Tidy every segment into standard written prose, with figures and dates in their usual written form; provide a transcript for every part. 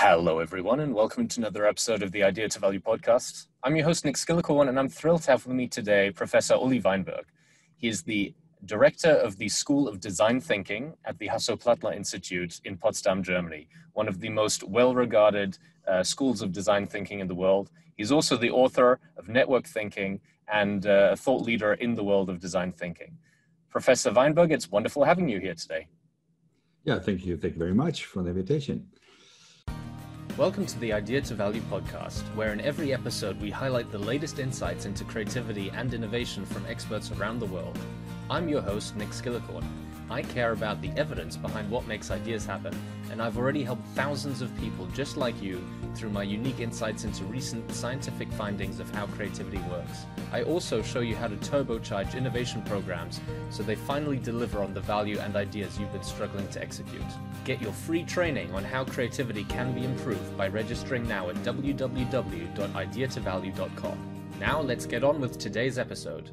Hello, everyone, and welcome to another episode of the Idea to Value podcast. I'm your host, Nick Skillicorn, and I'm thrilled to have with me today Professor Uli Weinberg. He is the director of the School of Design Thinking at the Hasso-Plattner Institute in Potsdam, Germany, one of the most well-regarded schools of design thinking in the world. He's also the author of Network Thinking and a thought leader in the world of design thinking. Professor Weinberg, it's wonderful having you here today. Yeah, thank you. Thank you very much for the invitation. Welcome to the Idea to Value podcast, where in every episode we highlight the latest insights into creativity and innovation from experts around the world. I'm your host, Nick Skillicorn. I care about the evidence behind what makes ideas happen, and I've already helped thousands of people just like you through my unique insights into recent scientific findings of how creativity works. I also show you how to turbocharge innovation programs so they finally deliver on the value and ideas you've been struggling to execute. Get your free training on how creativity can be improved by registering now at www.ideatovalue.com. Now let's get on with today's episode.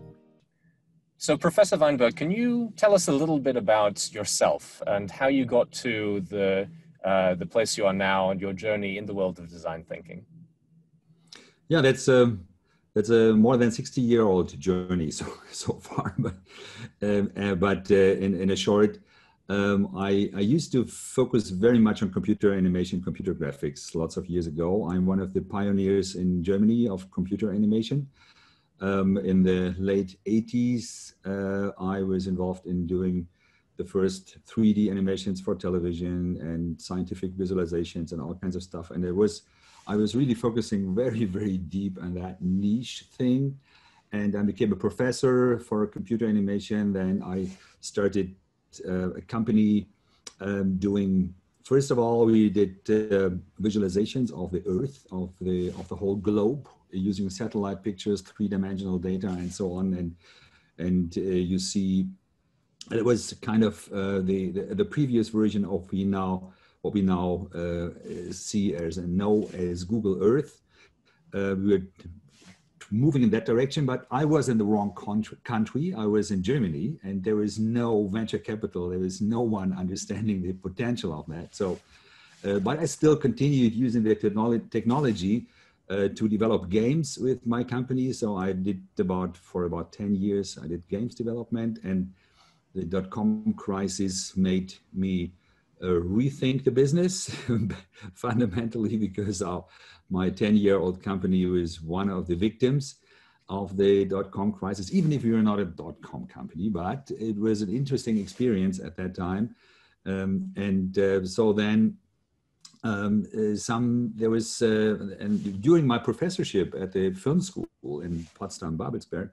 So Professor Weinberg, can you tell us a little bit about yourself and how you got to the place you are now and your journey in the world of design thinking? Yeah, that's a more than 60-year-old journey so far. But in a short, I used to focus very much on computer animation, computer graphics lots of years ago. I'm one of the pioneers in Germany of computer animation. In the late 80s, I was involved in doing the first 3D animations for television and scientific visualizations and all kinds of stuff. And I was really focusing very, very deep on that niche thing. And I became a professor for computer animation. Then I started a company doing, first of all, we did visualizations of the Earth, of the whole globe, using satellite pictures, three-dimensional data, and so on. And you see, it was kind of the previous version of what we now see as and know as Google Earth. We were moving in that direction, but I was in the wrong country. I was in Germany, and there is no venture capital. There is no one understanding the potential of that. So, but I still continued using the technology to develop games with my company. So I did for about 10 years, I did games development, and the .com crisis made me rethink the business fundamentally, because my 10-year-old company was one of the victims of the .com crisis, even if you're not a .com company, but it was an interesting experience at that time. So then and during my professorship at the film school in Potsdam, Babelsberg,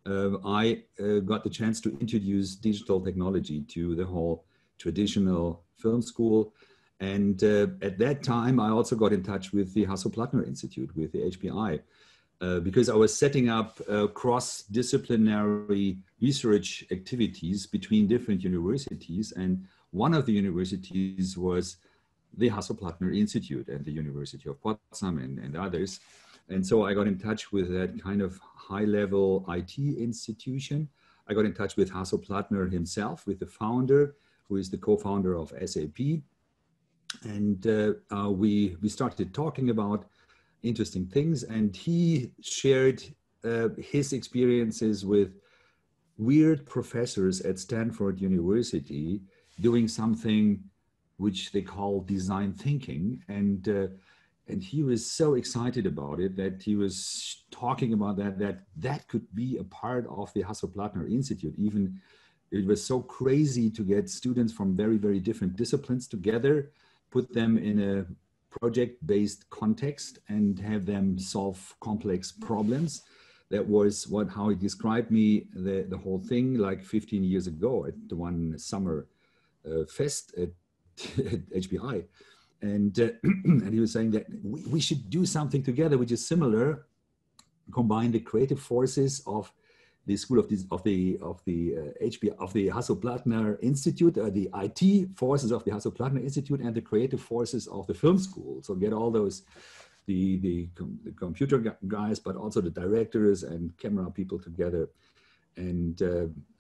I got the chance to introduce digital technology to the whole traditional film school. And at that time, I also got in touch with the Hasso-Plattner Institute, with the HPI, because I was setting up cross-disciplinary research activities between different universities. And one of the universities was the Hasso-Plattner Institute at the University of Potsdam and others. And so I got in touch with that kind of high-level IT institution. I got in touch with Hasso-Plattner himself, with the founder, who is the co-founder of SAP. And we started talking about interesting things. And he shared his experiences with weird professors at Stanford University doing something which they call design thinking. And he was so excited about it that he was talking about that could be a part of the Hasso-Plattner Institute. Even it was so crazy to get students from very, very different disciplines together, put them in a project-based context and have them solve complex problems. That was how he described me, the whole thing, like 15 years ago at the one summer fest at HPI. And he was saying that we should do something together which is similar, combine the creative forces of the school of the Hasso-Plattner Institute, the IT forces of the Hasso-Plattner Institute, and the creative forces of the film school. So get all those, the computer guys, but also the directors and camera people together. And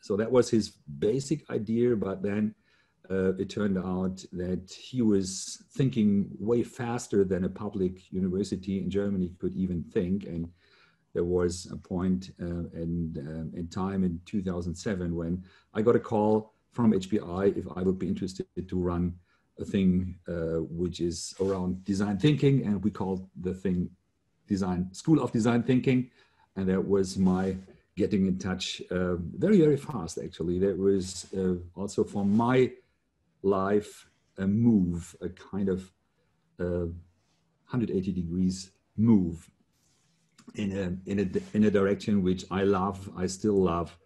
so that was his basic idea. But then it turned out that he was thinking way faster than a public university in Germany could even think. And there was a point in time in 2007 when I got a call from HBI if I would be interested to run a thing which is around design thinking, and we called the thing School of Design Thinking. And that was my getting in touch very, very fast, actually. That was also for my life a move, a kind of 180 degrees move in a direction which I love, I still love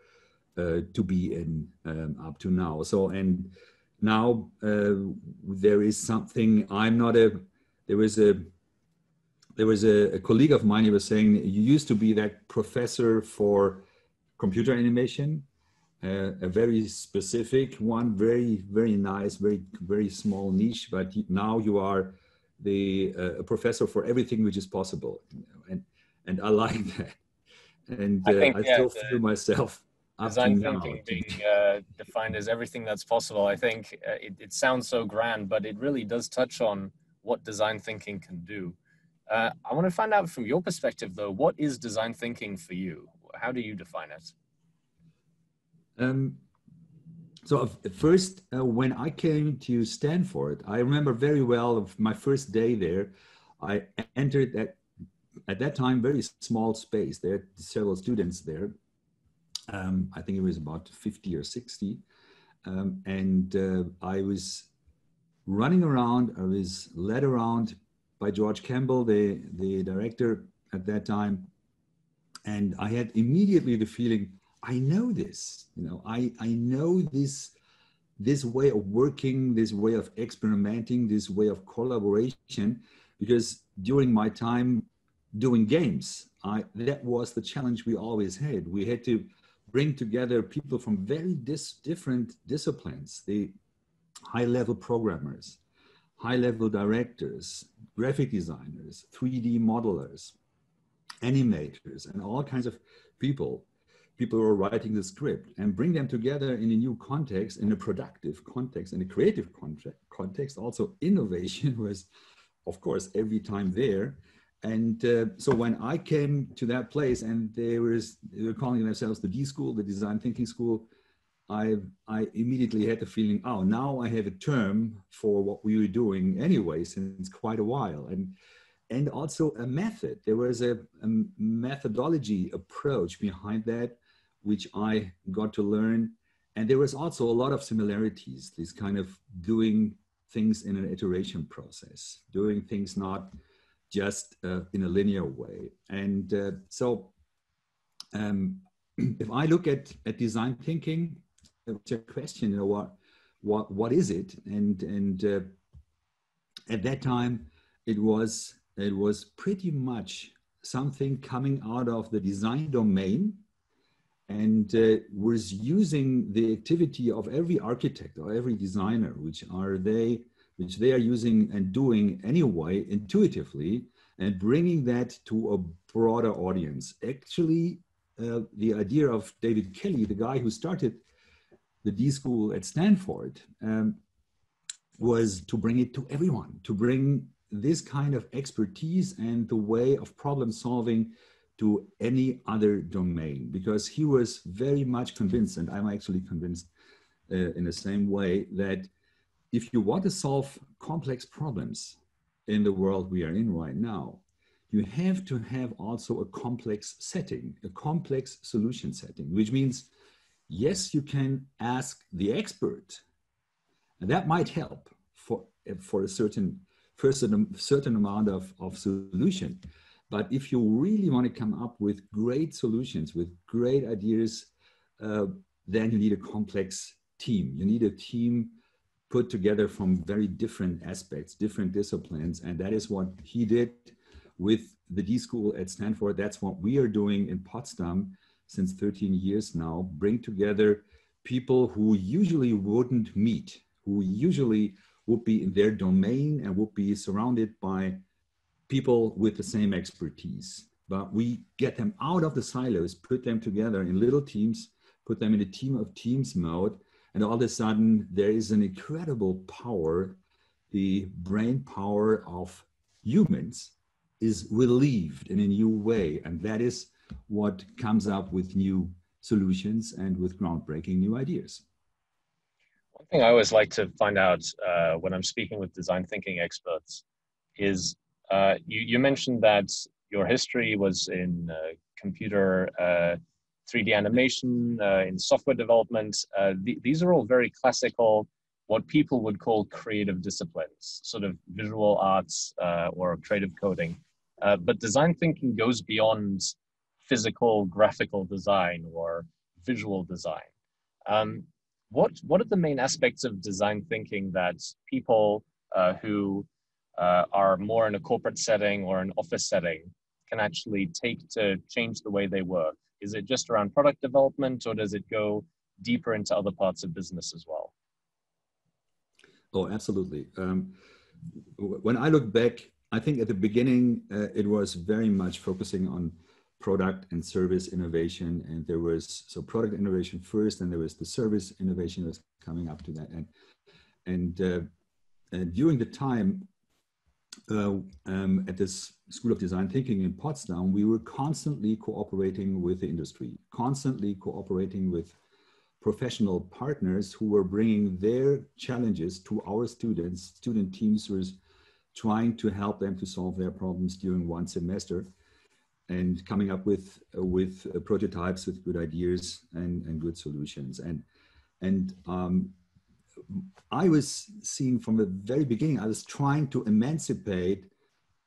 to be in up to now. So, and now there is something, there was a colleague of mine, he was saying, you used to be that professor for computer animation, a very specific one, very, very nice, very, very small niche, but now you are a professor for everything which is possible. And I like that. And I still feel myself up to now. Design thinking being defined as everything that's possible. I think it sounds so grand, but it really does touch on what design thinking can do. I want to find out from your perspective, though, what is design thinking for you? How do you define it? So first, when I came to Stanford, I remember very well of my first day there. I entered at that time, very small space. There are several students there. I think it was about 50 or 60. And I was running around, I was led around by George Campbell, the director at that time. And I had immediately the feeling, I know this, I know this way of working, this way of experimenting, this way of collaboration, because during my time doing games, that was the challenge we always had. We had to bring together people from very different disciplines, the high-level programmers, high-level directors, graphic designers, 3D modelers, animators, and all kinds of people who are writing the script, and bring them together in a new context, in a productive context, in a creative context. Also, innovation was, of course, every time there. And so when I came to that place, and they were calling themselves the D School, the Design Thinking School, I immediately had the feeling, oh, now I have a term for what we were doing anyway since quite a while. And also a method. There was a methodology approach behind that, which I got to learn. And there was also a lot of similarities, this kind of doing things in an iteration process, doing things not just in a linear way. And so if I look at design thinking, it's a question, what is it? And at that time, it was pretty much something coming out of the design domain, and was using the activity of every architect or every designer, which they are using and doing anyway intuitively, and bringing that to a broader audience. Actually, the idea of David Kelly, the guy who started the D School at Stanford, was to bring it to everyone, to bring this kind of expertise and the way of problem solving to any other domain, because he was very much convinced, and I'm actually convinced in the same way, that if you want to solve complex problems in the world we are in right now, you have to have also a complex setting, a complex solution setting, which means, yes, you can ask the expert, and that might help for a certain amount of solution. But if you really want to come up with great solutions, with great ideas, then you need a complex team. You need a team put together from very different aspects, different disciplines. And that is what he did with the D School at Stanford. That's what we are doing in Potsdam since 13 years now, bring together people who usually wouldn't meet, who usually would be in their domain and would be surrounded by people with the same expertise. But we get them out of the silos, put them together in little teams, put them in a team of teams mode, And all of a sudden, there is an incredible power. The brain power of humans is relieved in a new way. And that is what comes up with new solutions and with groundbreaking new ideas. One thing I always like to find out when I'm speaking with design thinking experts is you mentioned that your history was in computer 3D animation, in software development. These are all very classical, what people would call creative disciplines, sort of visual arts or creative coding. But design thinking goes beyond physical graphical design or visual design. What are the main aspects of design thinking that people who are more in a corporate setting or an office setting can actually take to change the way they work? Is it just around product development, or does it go deeper into other parts of business as well? Oh, absolutely. When I look back, I think at the beginning, it was very much focusing on product and service innovation. And there was, so product innovation first, and there was the service innovation that was coming up to that. And during the time at this School of Design Thinking in Potsdam, we were constantly cooperating with the industry, constantly cooperating with professional partners who were bringing their challenges to our students. Student teams were trying to help them to solve their problems during one semester and coming up with prototypes with good ideas and good solutions. And I was seeing from the very beginning, I was trying to emancipate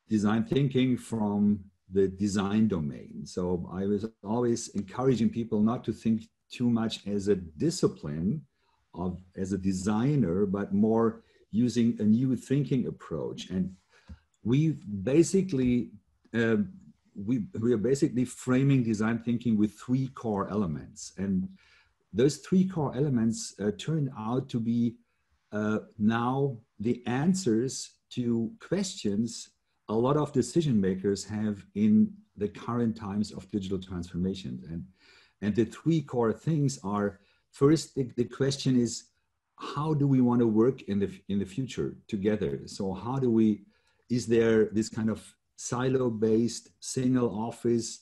design thinking from the design domain. So I was always encouraging people not to think too much as a discipline as a designer, but more using a new thinking approach. And we basically, we are basically framing design thinking with three core elements. And those three core elements turned out to be now the answers to questions a lot of decision makers have in the current times of digital transformation. And the three core things are, first, the question is, how do we want to work in the future together? So how do we, is there this kind of silo-based single office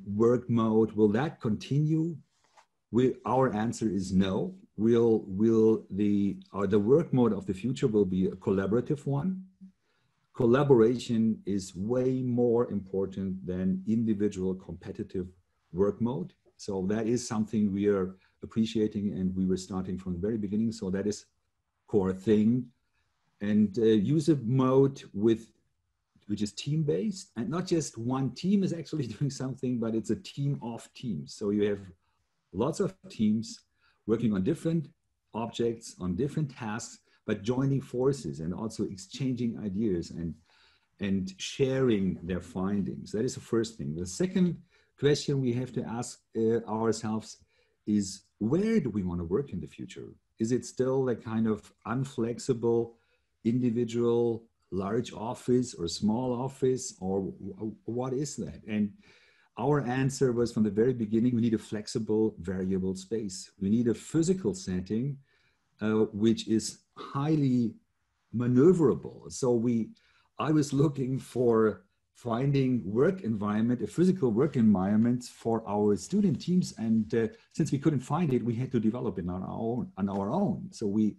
work mode? Will that continue? Our answer is no. The work mode of the future will be a collaborative one. Collaboration is way more important than individual competitive work mode. So that is something we are appreciating, and we were starting from the very beginning. So that is core thing. And user mode which is team-based, and not just one team is actually doing something, but it's a team of teams. So you have lots of teams working on different objects, on different tasks, but joining forces and also exchanging ideas and sharing their findings. That is the first thing. The second question we have to ask ourselves is, where do we want to work in the future? Is it still a kind of unflexible, individual, large office or small office, or what is that? And our answer was from the very beginning, we need a flexible, variable space. We need a physical setting which is highly maneuverable. So I was looking for finding work environment, a physical work environment for our student teams. And since we couldn't find it, we had to develop it on our own. So we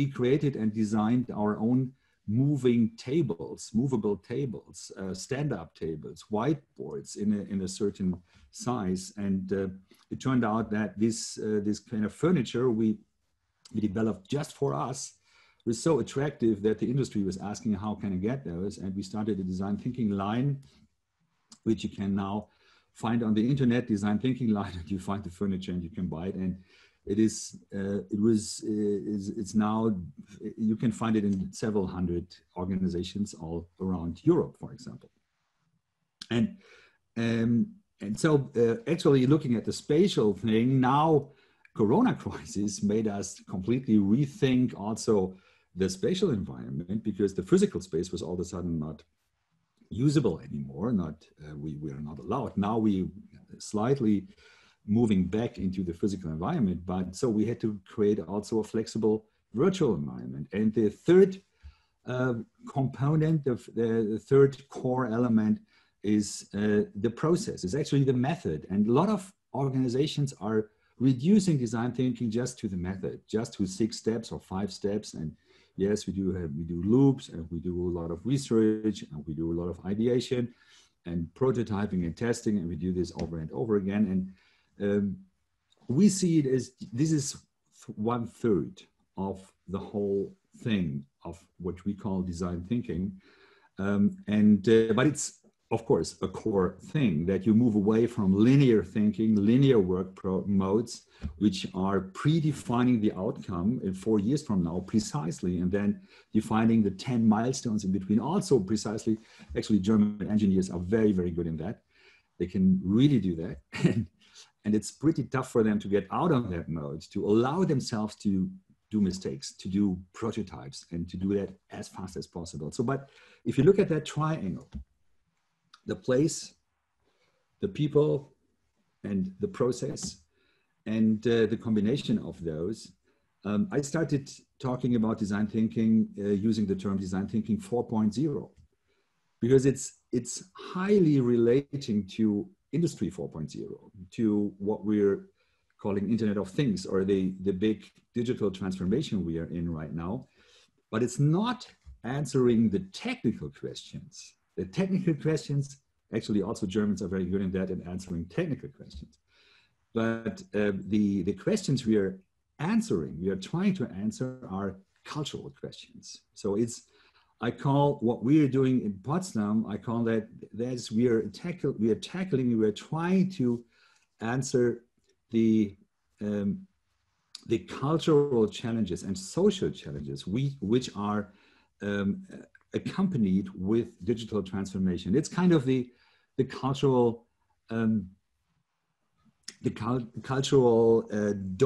created and designed our own moving tables, movable tables, stand-up tables, whiteboards in a certain size. And it turned out that this kind of furniture we developed just for us was so attractive that the industry was asking, how can I get those? And we started a design thinking line, which you can now find on the internet, design thinking line, and you find the furniture and you can buy it. And it's now, you can find it in several hundred organizations all around Europe, for example. And so actually looking at the spatial thing, now Corona crisis made us completely rethink also the spatial environment, because the physical space was all of a sudden not usable anymore. We are not allowed. Now we slightly moving back into the physical environment. But so we had to create also a flexible virtual environment. And the third component of the third core element is the process. It's actually the method. And a lot of organizations are reducing design thinking just to the method, just to 6 steps or 5 steps. And yes, we do loops, and we do a lot of research, and we do a lot of ideation and prototyping and testing, and we do this over and over again. And we see it as this is 1/3 of the whole thing of what we call design thinking. But it's, of course, a core thing that you move away from linear thinking, linear work modes, which are predefining the outcome in 4 years from now precisely, and then defining the 10 milestones in between also precisely. Actually, German engineers are very, very good in that. They can really do that. And it's pretty tough for them to get out of that mode, to allow themselves to do mistakes, to do prototypes, and to do that as fast as possible. So, but if you look at that triangle, the place, the people, and the process, and the combination of those, I started talking about design thinking using the term design thinking 4.0, because it's highly relating to industry 4.0, to what we're calling Internet of Things, or the big digital transformation we are in right now. But it's not answering the technical questions. The technical questions, actually also Germans are very good in that, in answering technical questions. But the questions we are answering, we are trying to answer, are cultural questions. So I call what we are doing in Potsdam, I call that we are trying to answer the cultural challenges and social challenges which are accompanied with digital transformation. It's kind of the cultural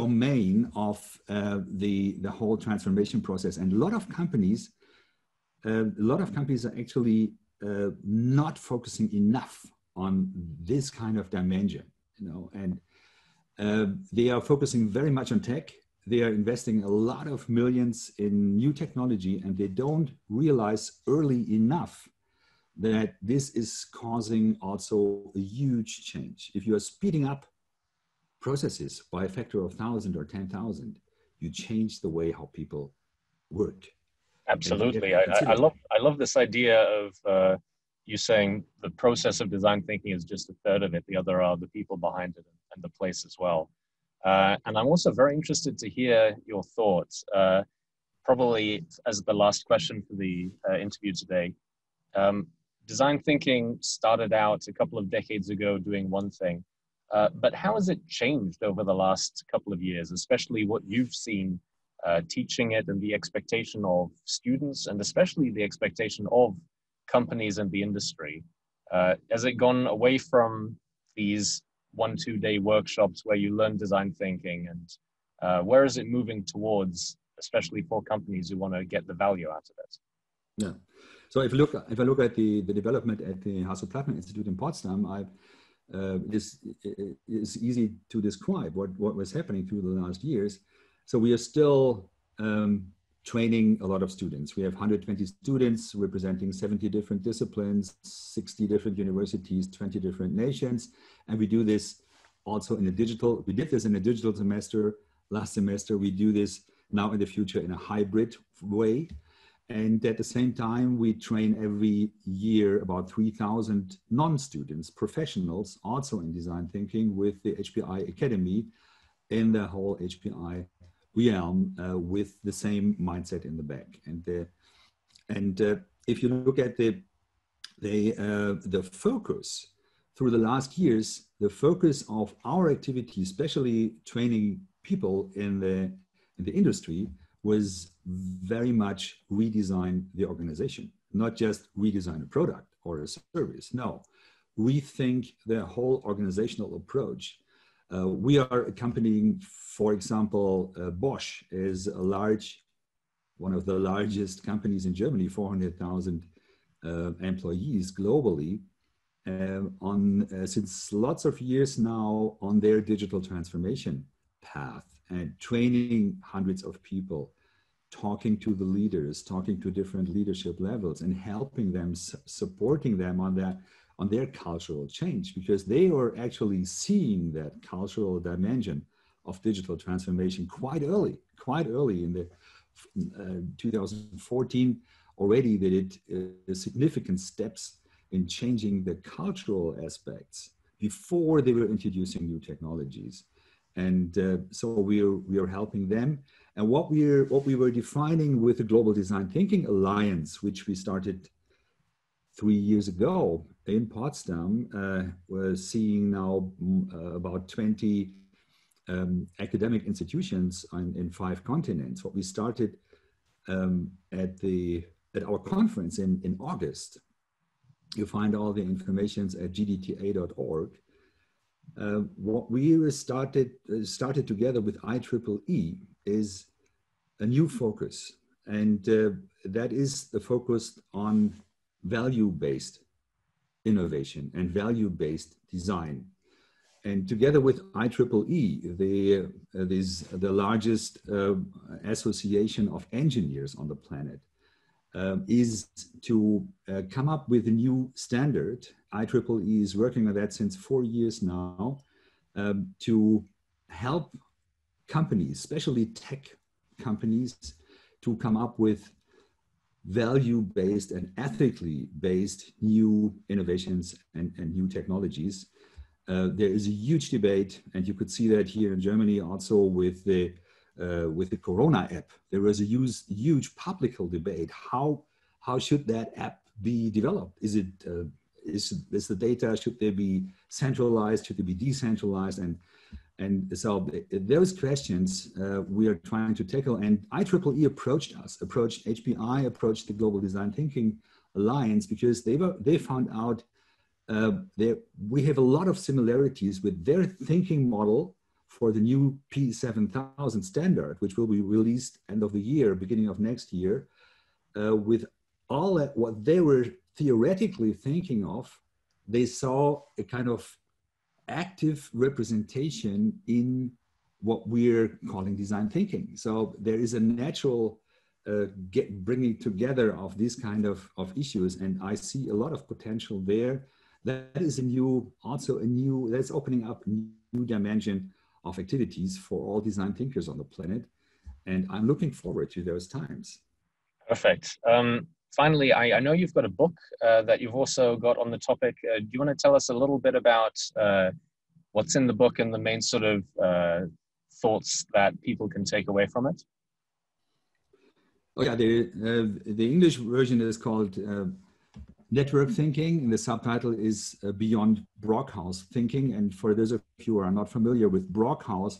domain of the whole transformation process. And a lot of companies are actually not focusing enough on this kind of dimension, and they are focusing very much on tech. They are investing a lot of millions in new technology, and they don't realize early enough that this is causing also a huge change. If you are speeding up processes by a factor of 1,000 or 10,000, you change the way how people work. Absolutely. I love this idea of you saying the process of design thinking is just 1/3 of it. The other are the people behind it and the place as well. And I'm also very interested to hear your thoughts. Probably as the last question for the interview today, design thinking started out a couple of decades ago doing one thing, but how has it changed over the last couple of years, especially what you've seen teaching it and the expectation of students, and especially the expectation of companies and the industry? Has it gone away from these 1-2 day workshops where you learn design thinking, and where is it moving towards, especially for companies who want to get the value out of it? Yeah. So if I look at the development at the Hasso-Plattner Institute in Potsdam, this is easy to describe what was happening through the last years. So we are still training a lot of students. We have 120 students representing 70 different disciplines, 60 different universities, 20 different nations. And we do this also in a digital, we did this in a digital semester last semester. We do this now in the future in a hybrid way. And at the same time, we train every year about 3,000 non-students, professionals, also in design thinking with the HPI Academy in the whole HPI realm with the same mindset in the back. And if you look at the focus through the last years, the focus of our activity, especially training people in the industry, was very much redesign the organization, not just redesign a product or a service. No, rethink the whole organizational approach. We are accompanying, for example, Bosch is one of the largest companies in Germany, 400,000 employees globally. since lots of years now on their digital transformation path and training hundreds of people, talking to the leaders, talking to different leadership levels, and helping them, supporting them on that, on their cultural change, because they are actually seeing that cultural dimension of digital transformation quite early in the 2014 already. They did significant steps in changing the cultural aspects before they were introducing new technologies. And so we are helping them. And what we were defining with the Global Design Thinking Alliance, which we started 3 years ago in Potsdam, we're seeing now about 20 academic institutions in 5 continents. What we started at our conference in August. You find all the information at gdta.org. What we started together with IEEE is a new focus, and that is the focus on value-based innovation and value-based design. And together with IEEE, the largest association of engineers on the planet, is to come up with a new standard. IEEE is working on that since 4 years now, to help companies, especially tech companies, to come up with value-based and ethically based new innovations and new technologies. There is a huge debate, and you could see that here in Germany also with the Corona app. There was a huge public debate. How should that app be developed? Is the data, should they be centralized? Should they be decentralized? And so those questions we are trying to tackle. And IEEE approached HPI, approached the Global Design Thinking Alliance, because they found out we have a lot of similarities with their thinking model for the new P7000 standard, which will be released end of the year, beginning of next year, with all that what they were theoretically thinking of. They saw a kind of active representation in what we're calling design thinking. So there is a natural bringing together of these kind of issues, and I see a lot of potential there. That is that's opening up a new dimension of activities for all design thinkers on the planet. And I'm looking forward to those times. Perfect. Finally, I know you've got a book that you've also got on the topic. Do you want to tell us a little bit about what's in the book and the main sort of thoughts that people can take away from it? Oh yeah, the English version is called Network Thinking, and the subtitle is Beyond Brockhaus Thinking. And for those of you who are not familiar with Brockhaus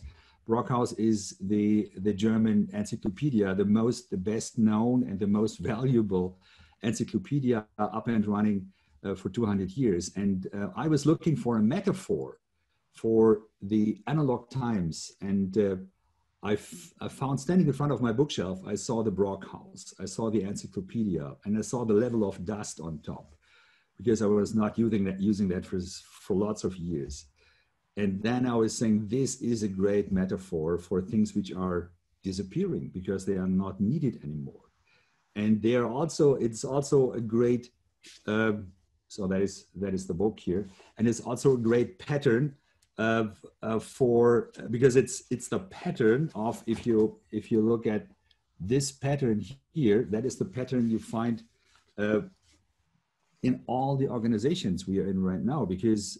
is the German encyclopedia, the best known and the most valuable encyclopedia up and running for 200 years. And I was looking for a metaphor for the analog times, and I found, standing in front of my bookshelf, I saw the Brockhaus, I saw the encyclopedia, and I saw the level of dust on top, because I was not using that for lots of years. And then I was saying, this is a great metaphor for things which are disappearing because they are not needed anymore. And it's also a great, so that is the book here. And it's also a great pattern because it's the pattern of, if you look at this pattern here, that is the pattern you find in all the organizations we are in right now, because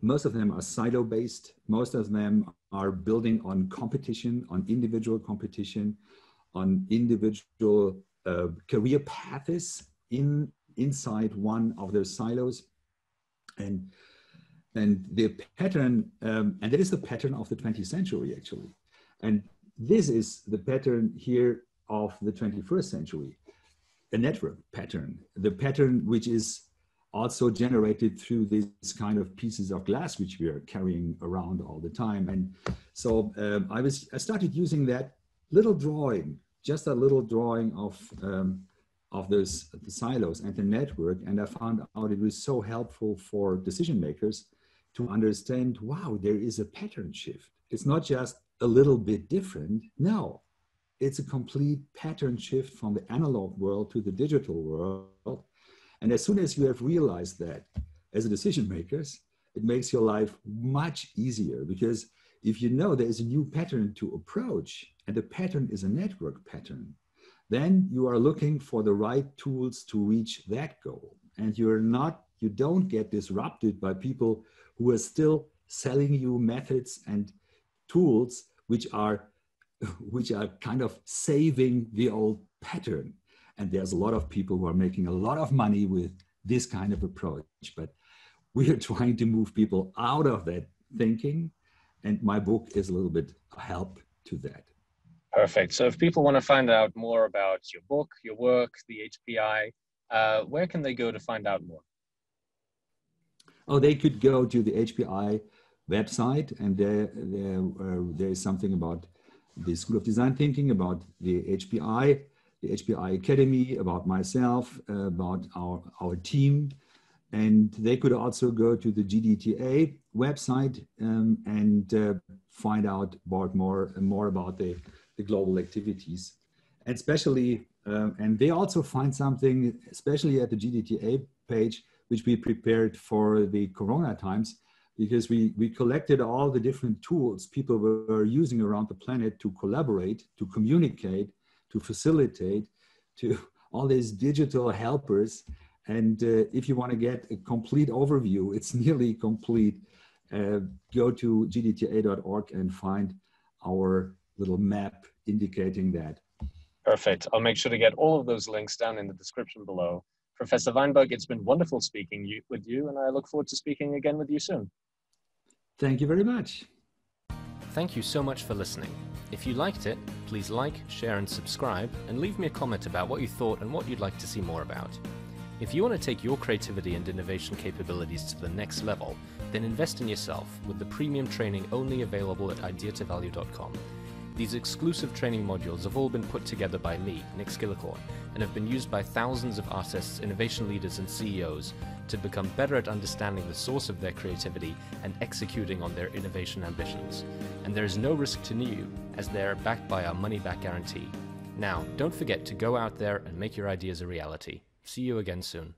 most of them are silo-based. Most of them are building on competition, on individual competition, on individual career paths inside one of those silos. And the pattern, and that is the pattern of the 20th century, actually. And this is the pattern here of the 21st century, a network pattern, the pattern which is also generated through these kind of pieces of glass which we are carrying around all the time. And so I started using that little drawing, just a little drawing of of the silos and the network, and I found out it was so helpful for decision makers to understand, wow, there is a pattern shift. It's not just a little bit different. No, it's a complete pattern shift from the analog world to the digital world. And as soon as you have realized that as a decision makers, it makes your life much easier, because if you know there is a new pattern to approach, and the pattern is a network pattern, then you are looking for the right tools to reach that goal. And you don't get disrupted by people who are still selling you methods and tools which are kind of saving the old pattern. And there's a lot of people who are making a lot of money with this kind of approach, but we are trying to move people out of that thinking. And my book is a little bit a help to that. Perfect. So if people want to find out more about your book, your work, the HPI, where can they go to find out more? Oh, they could go to the HPI website, and there is something about the School of Design Thinking, about the HPI Academy, about myself, about our team. And they could also go to the GDTA website and find out about more about the global activities. And especially, and they also find something, especially at the GDTA page, which we prepared for the Corona times, because we collected all the different tools people were using around the planet to collaborate, to communicate, to facilitate, to all these digital helpers. And if you want to get a complete overview, it's nearly complete. Go to gdta.org and find our little map indicating that. Perfect. I'll make sure to get all of those links down in the description below. Professor Weinberg, it's been wonderful speaking with you, and I look forward to speaking again with you soon. Thank you very much. Thank you so much for listening. If you liked it, please like, share, and subscribe, and leave me a comment about what you thought and what you'd like to see more about. If you want to take your creativity and innovation capabilities to the next level, then invest in yourself with the premium training only available at ideatovalue.com. These exclusive training modules have all been put together by me, Nick Skillicorn, and have been used by thousands of artists, innovation leaders, and CEOs to become better at understanding the source of their creativity and executing on their innovation ambitions. And there is no risk to you, as they're backed by our money-back guarantee. Now, don't forget to go out there and make your ideas a reality. See you again soon.